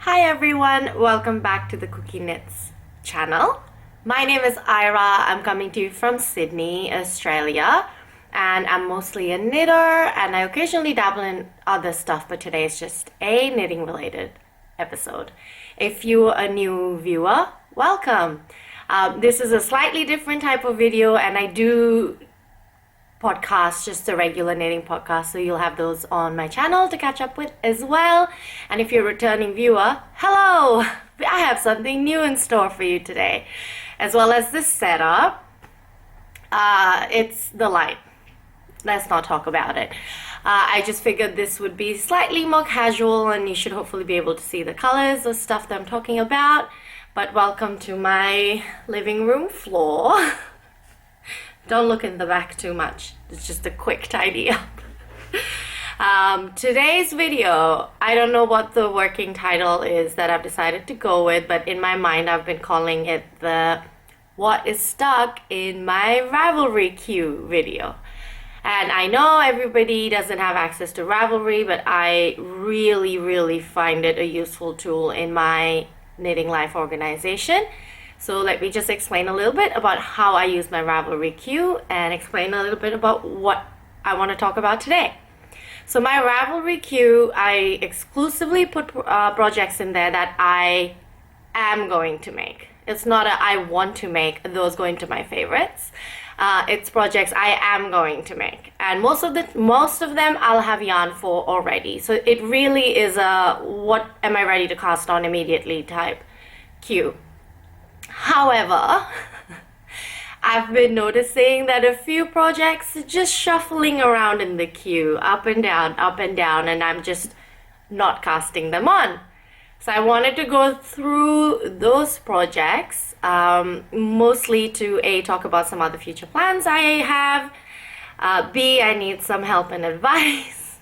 Hi everyone, welcome back to the Cookie Knits channel. My name is Ira. I'm coming to you from Sydney, Australia, and I'm mostly a knitter and I occasionally dabble in other stuff, but today is just a knitting related episode. If you're a new viewer, welcome. This is a slightly different type of video and I do podcast, just a regular knitting podcast, so you'll have those on my channel to catch up with as well. And if you're a returning viewer, hello! I have something new in store for you today, as well as this setup. It's the light. Let's not talk about it. I just figured this would be slightly more casual and you should hopefully be able to see the colors of stuff that I'm talking about. But welcome to my living room floor. Don't look in the back too much. It's just a quick tidy up. Today's video, I don't know what the working title is that I've decided to go with, but in my mind I've been calling it the What is Stuck in My Ravelry Queue video. And I know everybody doesn't have access to Ravelry, but I really find it a useful tool in my knitting life organization. So let me just explain a little bit about how I use my Ravelry queue and explain a little bit about what I want to talk about today. So my Ravelry queue, I exclusively put projects in there that I am going to make. It's not a I want to make, those go into my favorites. It's projects I am going to make. And most of them I'll have yarn for already. So it really is a what am I ready to cast on immediately type queue. However, I've been noticing that a few projects are just shuffling around in the queue, up and down, and I'm just not casting them on. So I wanted to go through those projects, mostly to A, talk about some other future plans I have, B, I need some help and advice,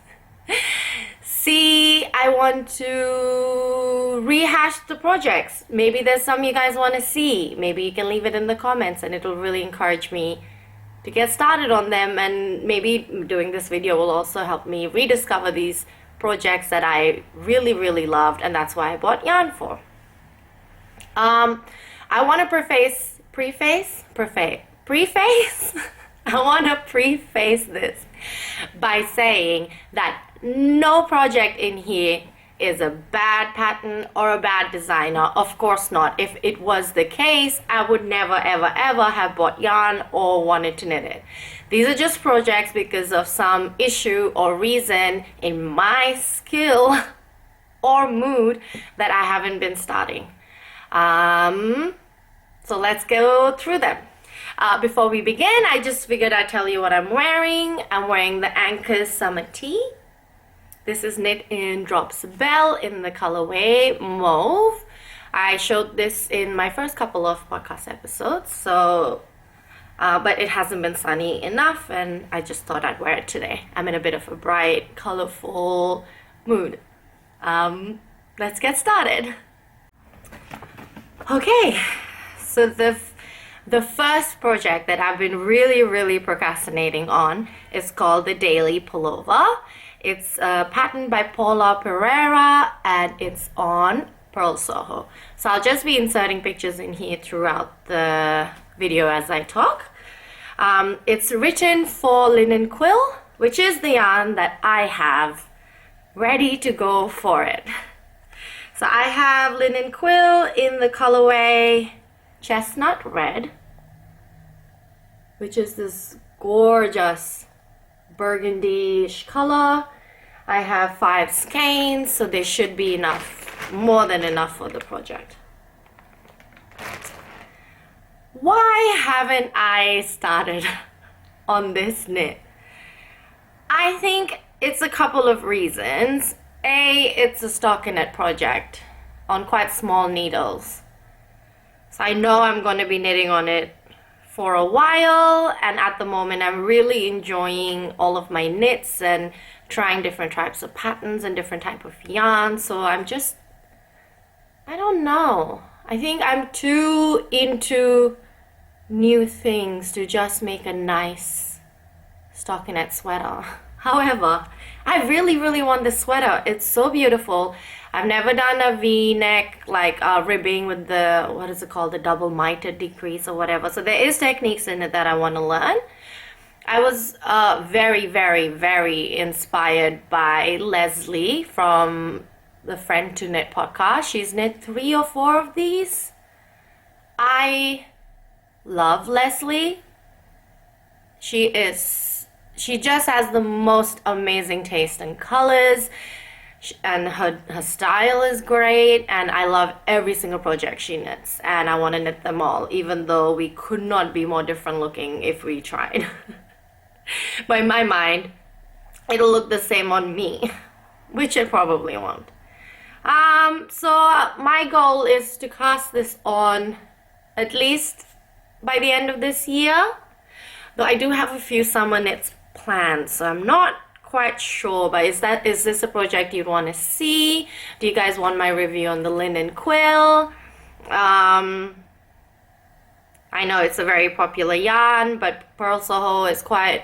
C, I want to rehash the projects. Maybe there's some you guys want to see. Maybe you can leave it in the comments and it'll really encourage me to get started on them, and maybe doing this video will also help me rediscover these projects that I really loved, and that's why I bought yarn for. I want to preface I want to preface this by saying that no project in here is a bad pattern or a bad designer. Of course not. If it was the case, I would never ever have bought yarn or wanted to knit it. These are just projects because of some issue or reason in my skill or mood that I haven't been starting. So let's go through them. Before we begin, I just figured I'd tell you what I'm wearing. I'm wearing the Ankers Summer Tee. This is knit in Drops Bell in the colorway Mauve. I showed this in my first couple of podcast episodes, so but it hasn't been sunny enough and I just thought I'd wear it today. I'm in a bit of a bright, colorful mood. Let's get started. Okay, so the first project that I've been really procrastinating on is called the Daily Pullover. It's a pattern by Paula Pereira and it's on Pearl Soho. So I'll just be inserting pictures in here throughout the video as I talk. It's written for linen quill, which is the yarn that I have ready to go for it. So I have linen quill in the colorway Chestnut Red, which is this gorgeous burgundy-ish color. I have 5 skeins, so there should be enough, more than enough for the project. Why haven't I started on this knit? I think it's a couple of reasons. A, it's a stockinette project on quite small needles. So I know I'm going to be knitting on it for a while, and at the moment I'm really enjoying all of my knits and trying different types of patterns and different type of yarn. So I don't know, I think I'm too into new things to just make a nice stockinette sweater. However, I really want this sweater. It's so beautiful. I've never done a V-neck, like ribbing with the, what is it called, the double mitered decrease or whatever. So there is techniques in it that I want to learn. I was very, very, very inspired by Leslie from the Friend to Knit podcast. She's knit 3 or 4 of these. I love Leslie. She just has the most amazing taste in colors, and her style is great, and I love every single project she knits, and I want to knit them all, even though we could not be more different looking if we tried. But in my mind, it'll look the same on me, which it probably won't. So my goal is to cast this on at least by the end of this year, though I do have a few summer knits planned, so I'm not quite sure. But is this a project you'd want to see? Do you guys want my review on the linen quill? I know it's a very popular yarn, but Pearl Soho is quite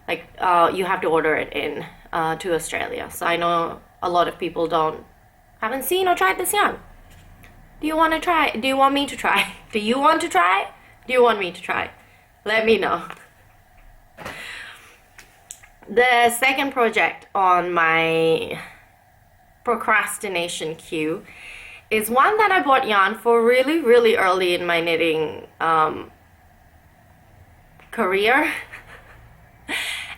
like you have to order it in to Australia. So I know a lot of people haven't seen or tried this yarn. Do you want to try? Do you want me to try? Do you want to try? Do you want me to try? Let me know. The second project on my procrastination queue is one that I bought yarn for really, really early in my knitting career.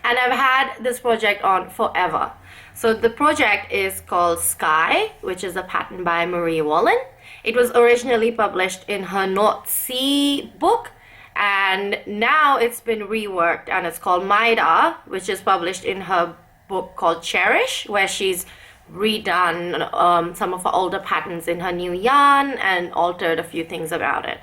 And I've had this project on forever. So the project is called Skye, which is a pattern by Marie Wallen. It was originally published in her North Sea book, and now it's been reworked and it's called Maida, which is published in her book called Cherish, where she's redone some of her older patterns in her new yarn and altered a few things about it.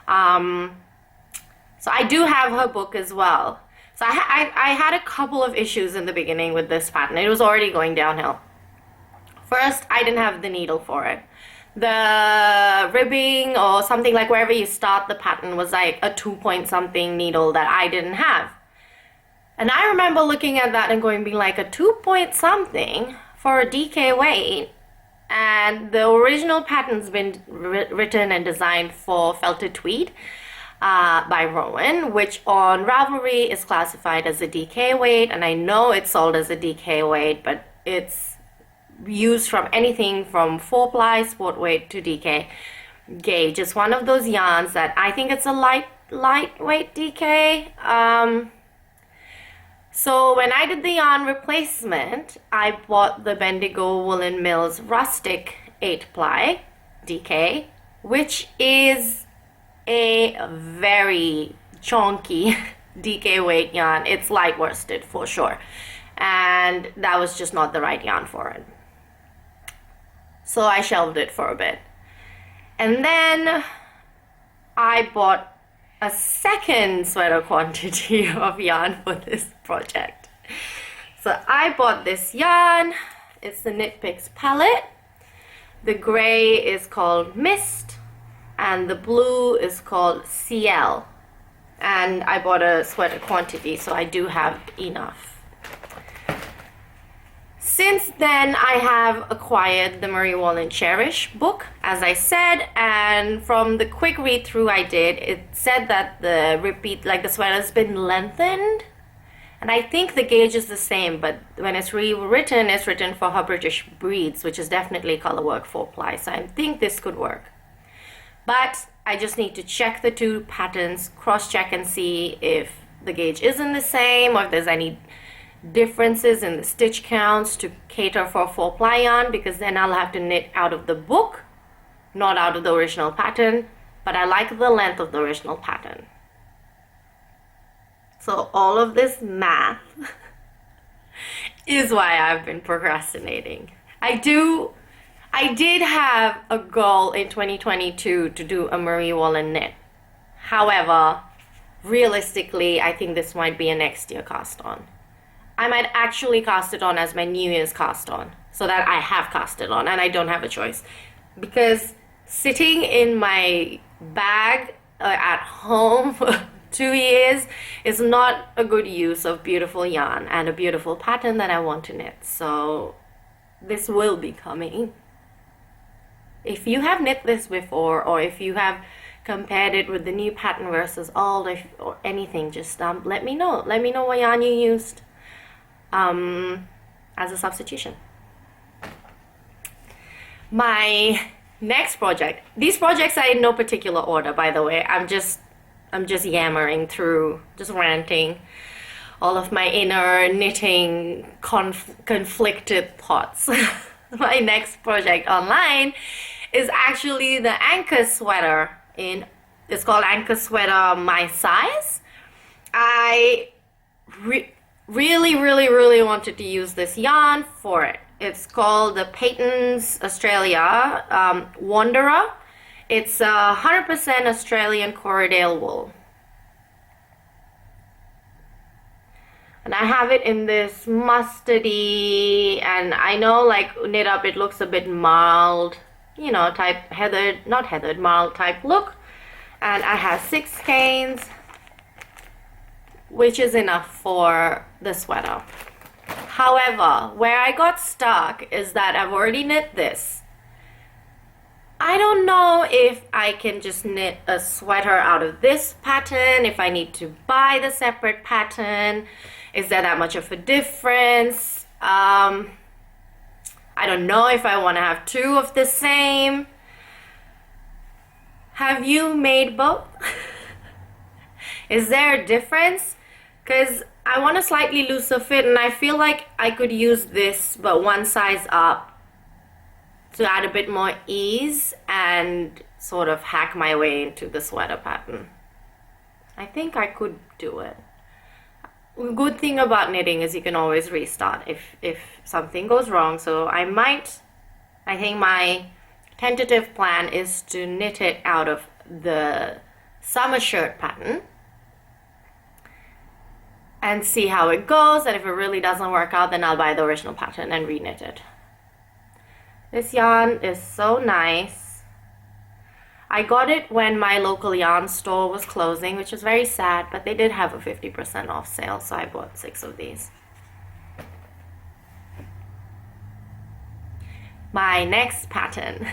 So I do have her book as well. So I had a couple of issues in the beginning with this pattern. It was already going downhill. First, I didn't have the needle for it. The ribbing or something, like wherever you start the pattern, was like a 2-point something needle that I didn't have. And I remember looking at that and being like, a 2-point something for a DK weight? And the original pattern's been written and designed for felted tweed by Rowan, which on Ravelry is classified as a DK weight, and I know it's sold as a DK weight, but it's used from anything from 4-ply sport weight to DK gauge. It's one of those yarns that I think it's a lightweight DK. So when I did the yarn replacement, I bought the Bendigo Woolen Mills Rustic 8-ply DK, which is a very chunky DK weight yarn. It's light worsted for sure, and that was just not the right yarn for it. So I shelved it for a bit. And then I bought a second sweater quantity of yarn for this project. So I bought this yarn. It's the Knit Picks palette. The gray is called Mist, and the blue is called CL. And I bought a sweater quantity, so I do have enough. Since then, I have acquired the Marie Wallen Cherish book, as I said, and from the quick read through I did, it said that the sweater's been lengthened, and I think the gauge is the same, but when it's rewritten, it's written for her British breeds, which is definitely color work 4-ply, so I think this could work. But I just need to check the two patterns, cross-check and see if the gauge isn't the same, or if there's any differences in the stitch counts to cater for 4-ply yarn, because then I'll have to knit out of the book, not out of the original pattern, but I like the length of the original pattern. So all of this math is why I've been procrastinating. I did have a goal in 2022 to do a Marie Wallen knit. However, realistically, I think this might be a next year cast on. I might actually cast it on as my New Year's cast on, so that I have cast it on and I don't have a choice. Because sitting in my bag at home for 2 years is not a good use of beautiful yarn and a beautiful pattern that I want to knit. So this will be coming. If you have knit this before, or if you have compared it with the new pattern versus old, or anything, just let me know. Let me know what yarn you used as a substitution. My next project. These projects are in no particular order, by the way. I'm just yammering through, just ranting all of my inner knitting conflicted thoughts. My next project online is actually the Ankers sweater. It's called Ankers sweater my size. I really wanted to use this yarn for it. It's called the Payton's Australia Wanderer. It's 100% Australian Corriedale wool. And I have it in this mustardy, and I know like knit up it looks a bit mild, you know, type heathered, not heathered, mild type look. And I have 6 skeins, which is enough for the sweater. However, where I got stuck is that I've already knit this. I don't know if I can just knit a sweater out of this pattern, if I need to buy the separate pattern. Is there that much of a difference? I don't know if I want to have 2 of the same. Have you made both? Is there a difference? Because I want a slightly looser fit, and I feel like I could use this but one size up to add a bit more ease and sort of hack my way into the sweater pattern. I think I could do it. The good thing about knitting is you can always restart if something goes wrong. So I think my tentative plan is to knit it out of the summer shirt pattern and see how it goes, and if it really doesn't work out, then I'll buy the original pattern and reknit it. This yarn is so nice. I got it when my local yarn store was closing, which is very sad, but they did have a 50% off sale, so I bought 6 of these. My next pattern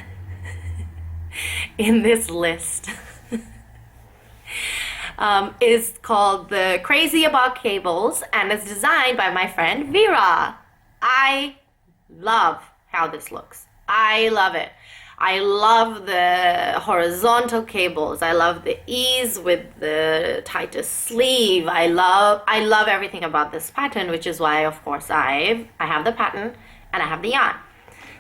in this list is called the Crazy About Cables, and it's designed by my friend Vera. I love how this looks. I love it. I love the horizontal cables. I love the ease with the tighter sleeve. I love everything about this pattern, which is why, of course, I have the pattern and I have the yarn.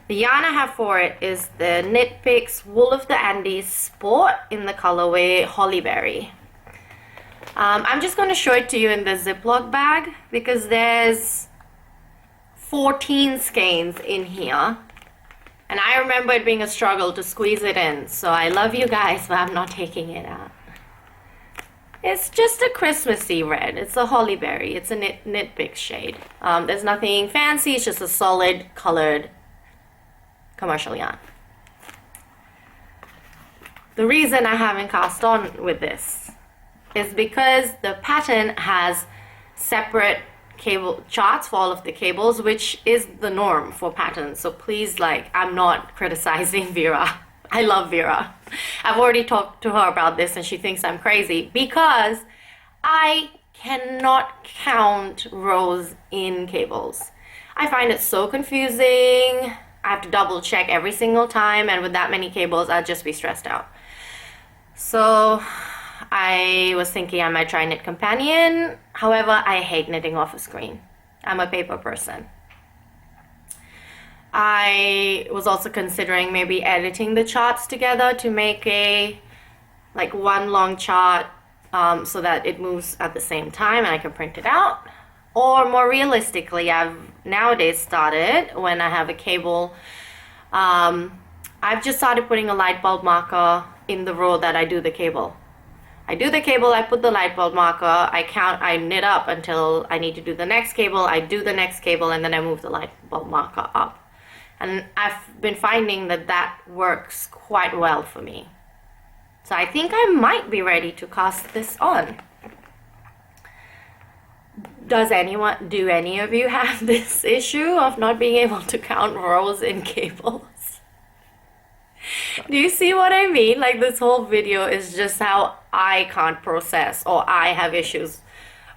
The yarn I have for it is the Knit Picks Wool of the Andes Sport in the colorway Hollyberry. I'm just going to show it to you in the Ziploc bag because there's 14 skeins in here. And I remember it being a struggle to squeeze it in. So I love you guys, but I'm not taking it out. It's just a Christmassy red. It's a Hollyberry. It's a knit pick shade. There's nothing fancy. It's just a solid colored commercial yarn. The reason I haven't cast on with this is because the pattern has separate cable charts for all of the cables, which is the norm for patterns. So please, like, I'm not criticizing Vera. I love Vera. I've already talked to her about this and she thinks I'm crazy because I cannot count rows in cables. I find it so confusing. I have to double check every single time, and with that many cables I'd just be stressed out. So I was thinking I might try Knit Companion. However, I hate knitting off a screen. I'm a paper person. I was also considering maybe editing the charts together to make one long chart so that it moves at the same time and I can print it out. Or more realistically, I've nowadays started, when I have a cable, I've just started putting a light bulb marker in the row that I do the cable. I do the cable, I put the light bulb marker, I knit up until I need to do the next cable, I do the next cable, and then I move the light bulb marker up. And I've been finding that that works quite well for me. So I think I might be ready to cast this on. Do any of you have this issue of not being able to count rows in cables? Do you see what I mean? Like, this whole video is just how I can't process, or I have issues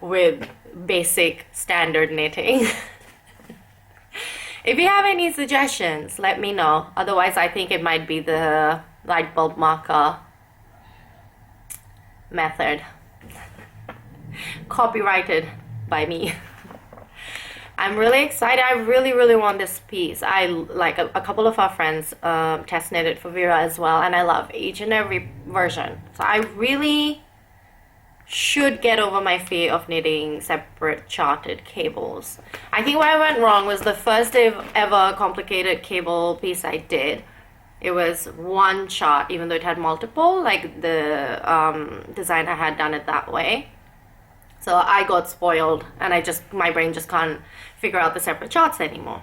with basic standard knitting. If you have any suggestions, let me know. Otherwise, I think it might be the light bulb marker method. Copyrighted by me. I'm really excited. I really want this piece. I like a couple of our friends test knitted for Vera as well, and I love each and every version. So I really should get over my fear of knitting separate charted cables. I think where I went wrong was the first ever complicated cable piece I did. It was one chart, even though it had multiple. Like, the designer had done it that way. So I got spoiled, and my brain just can't figure out the separate charts anymore.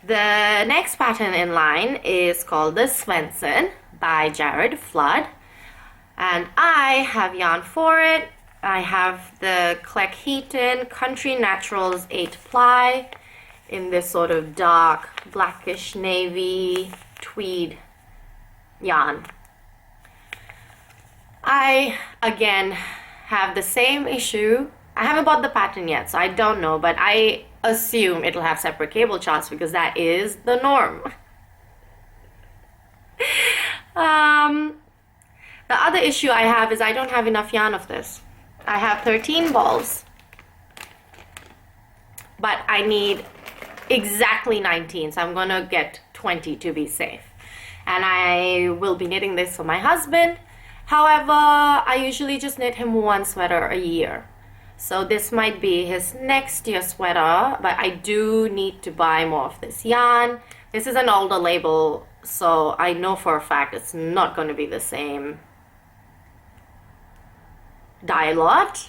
The next pattern in line is called the Svenson by Jared Flood. And I have yarn for it. I have the Cleckheaton Country Naturals 8 ply in this sort of dark blackish navy tweed yarn. I, again, have the same issue. I haven't bought the pattern yet, so I don't know, but I assume it'll have separate cable charts because that is the norm. The other issue I have is I don't have enough yarn of this. I have 13 balls, but I need exactly 19, so I'm gonna get 20 to be safe. And I will be knitting this for my husband. However, I usually just knit him one sweater a year. So this might be his next year sweater, but I do need to buy more of this yarn. This is an older label, so I know for a fact it's not going to be the same dye lot,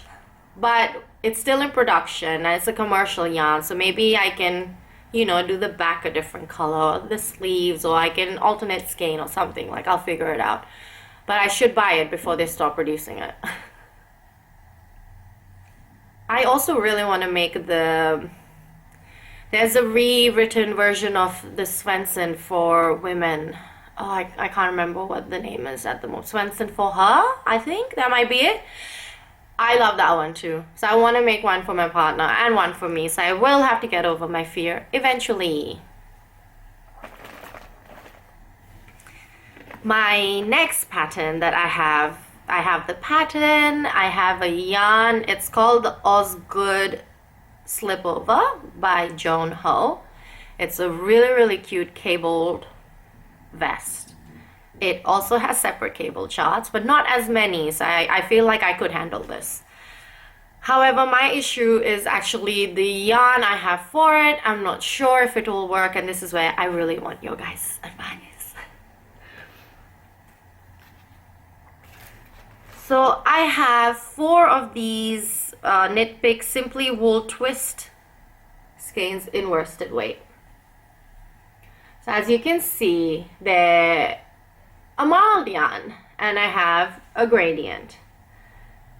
but it's still in production and it's a commercial yarn, so maybe I can, you know, do the back a different color, the sleeves, or I can alternate skein or something. Like, I'll figure it out. But I should buy it before they stop producing it. I also really want to make there's a rewritten version of the Svenson for women. Oh, I can't remember what the name is at the moment. Svenson for her, I think that might be it. I love that one too. So I want to make one for my partner and one for me. So I will have to get over my fear eventually. My next pattern that I have the pattern, I have a yarn. It's called the Osgoode Slipover by Joan Ho. It's a really cute cabled vest. It also has separate cable charts, but not as many, so I feel like I could handle this. However, my issue is actually the yarn I have for it. I'm not sure if it will work, and this is where I really want your guys' advice. So I have 4 of these Knit Pick Simply Wool Twist skeins in worsted weight. So as you can see, they're a mild yarn, and I have a gradient.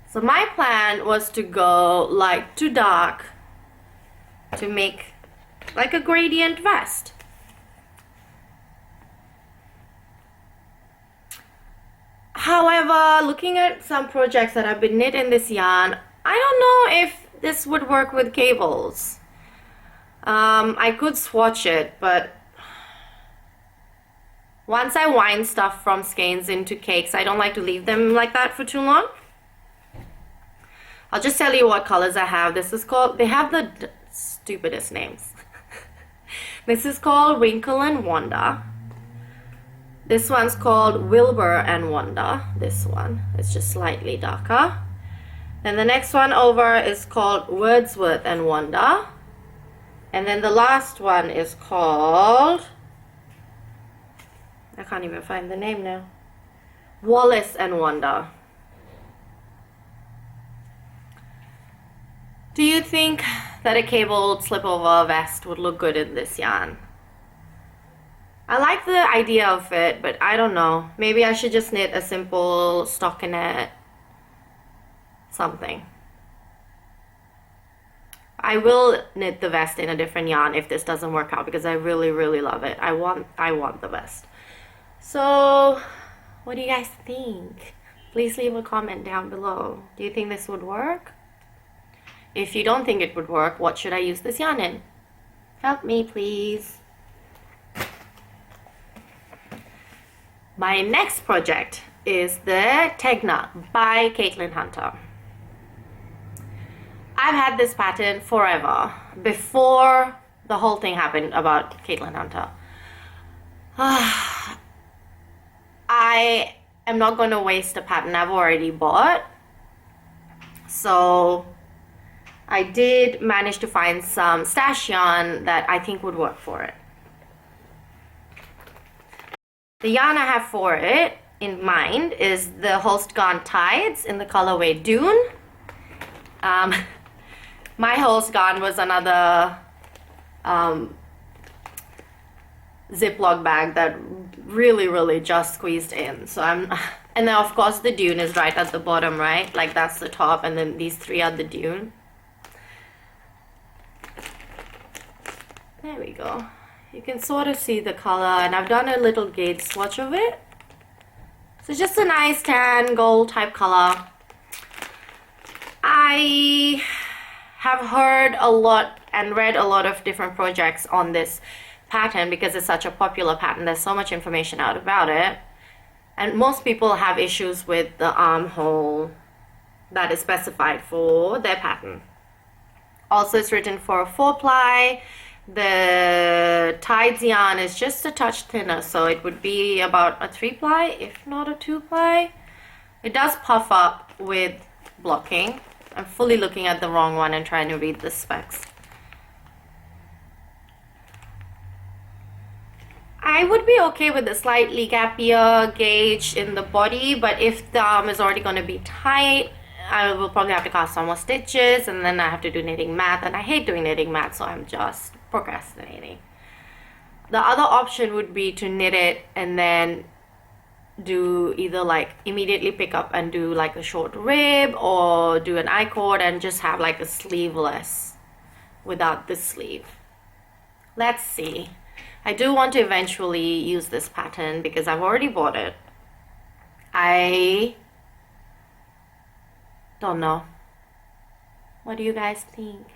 So my plan was to go light to dark to make like a gradient vest. However, looking at some projects that have been knit in this yarn, I don't know if this would work with cables. I could swatch it, but once I wind stuff from skeins into cakes, I don't like to leave them like that for too long. I'll just tell you what colors I have. This is called, they have the stupidest names. This is called Wrinkle and Wonder. This one's called Wilbur and Wonder. This one is just slightly darker. Then the next one over is called Wordsworth and Wonder. And then the last one is called, I can't even find the name now, Wallace and Wonder. Do you think that a cabled slipover vest would look good in this yarn? I like the idea of it, but I don't know. Maybe I should just knit a simple stockinette something. I will knit the vest in a different yarn if this doesn't work out, because I really love it. I want the vest. So, what do you guys think? Please leave a comment down below. Do you think this would work? If you don't think it would work, what should I use this yarn in? Help me, please. My next project is the Tegna by Caitlin Hunter. I've had this pattern forever, before the whole thing happened about Caitlin Hunter. I am not going to waste a pattern I've already bought. So I did manage to find some stash yarn that I think would work for it. The yarn I have for it in mind is the Osgoode Tides in the colorway Dune. My Osgoode was another Ziploc bag that really just squeezed in. So and then of course the Dune is right at the bottom, right? Like that's the top, and then these three are the Dune. There we go. You can sort of see the color, and I've done a little gauge swatch of it. So just a nice tan gold type color. I have heard a lot and read a lot of different projects on this pattern because it's such a popular pattern. There's so much information out about it, and most people have issues with the armhole that is specified for their pattern. Also, it's written for a 4-ply. The Tides yarn is just a touch thinner, so it would be about a 3-ply, if not a 2-ply. It does puff up with blocking. I'm fully looking at the wrong one and trying to read the specs. I would be okay with a slightly gappier gauge in the body, but if the arm is already going to be tight, I will probably have to cast some more stitches, and then I have to do knitting math, and I hate doing knitting math, so I'm just procrastinating. The other option would be to knit it and then do either like immediately pick up and do like a short rib, or do an I-cord and just have like a sleeveless without the sleeve. Let's see. I do want to eventually use this pattern because I've already bought it. I don't know. What do you guys think?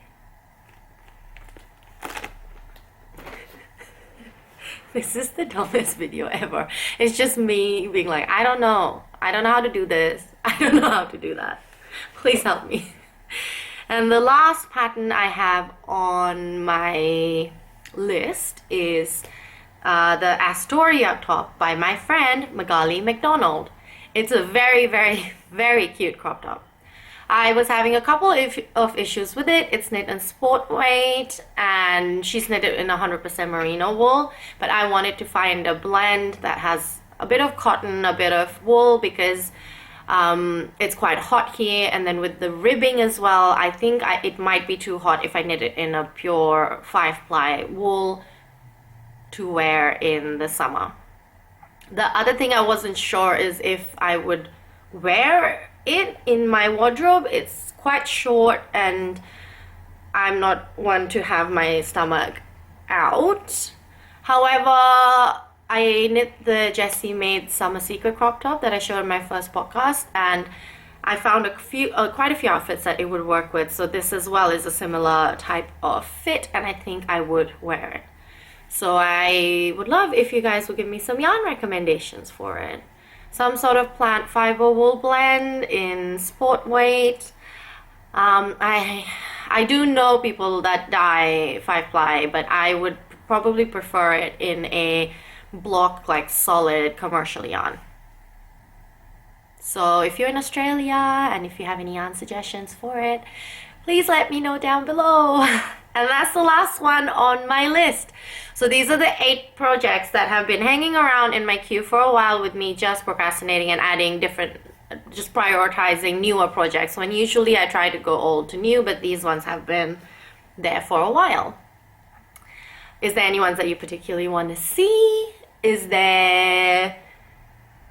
This is the dumbest video ever. It's just me being like, I don't know. I don't know how to do this. I don't know how to do that. Please help me. And the last pattern I have on my list is the Astoria top by my friend Magali McDonald. It's a very cute crop top. I was having a couple of issues with it. It's knit in sport weight, and she's knitted in 100% merino wool, but I wanted to find a blend that has a bit of cotton, a bit of wool, because it's quite hot here, and then with the ribbing as well, I think it might be too hot if I knit it in a pure 5-ply wool to wear in the summer. The other thing I wasn't sure is if I would wear it in my wardrobe. It's quite short, and I'm not one to have my stomach out. However, I knit the Jessie Made Summer Secret crop top that I showed in my first podcast, and I found quite a few outfits that it would work with. So this as well is a similar type of fit, and I think I would wear it. So I would love if you guys would give me some yarn recommendations for it. Some sort of plant fiber wool blend in sport weight. I do know people that dye 5-ply, but I would probably prefer it in a block, like solid commercial yarn. So if you're in Australia and if you have any yarn suggestions for it, please let me know down below. And that's the last one on my list. So these are the 8 projects that have been hanging around in my queue for a while, with me just procrastinating and adding just prioritizing newer projects, when usually I try to go old to new, but these ones have been there for a while. Is there any ones that you particularly want to see? Do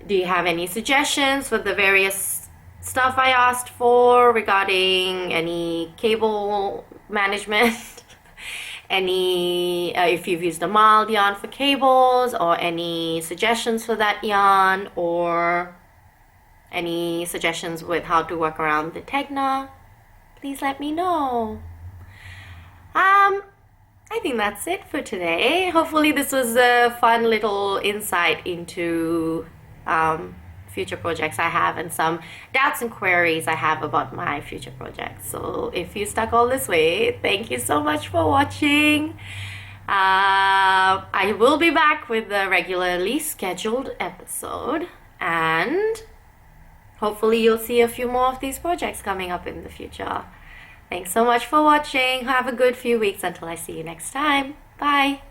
you have any suggestions for the various stuff I asked for regarding any cable management? any if you've used a mild yarn for cables, or any suggestions for that yarn, or any suggestions with how to work around the Tegna, please let me know. I think that's it for today. Hopefully this was a fun little insight into future projects I have, and some doubts and queries I have about my future projects. So if you stuck all this way, thank you so much for watching. I will be back with a regularly scheduled episode, and hopefully you'll see a few more of these projects coming up in the future. Thanks so much for watching. Have a good few weeks until I see you next time. Bye.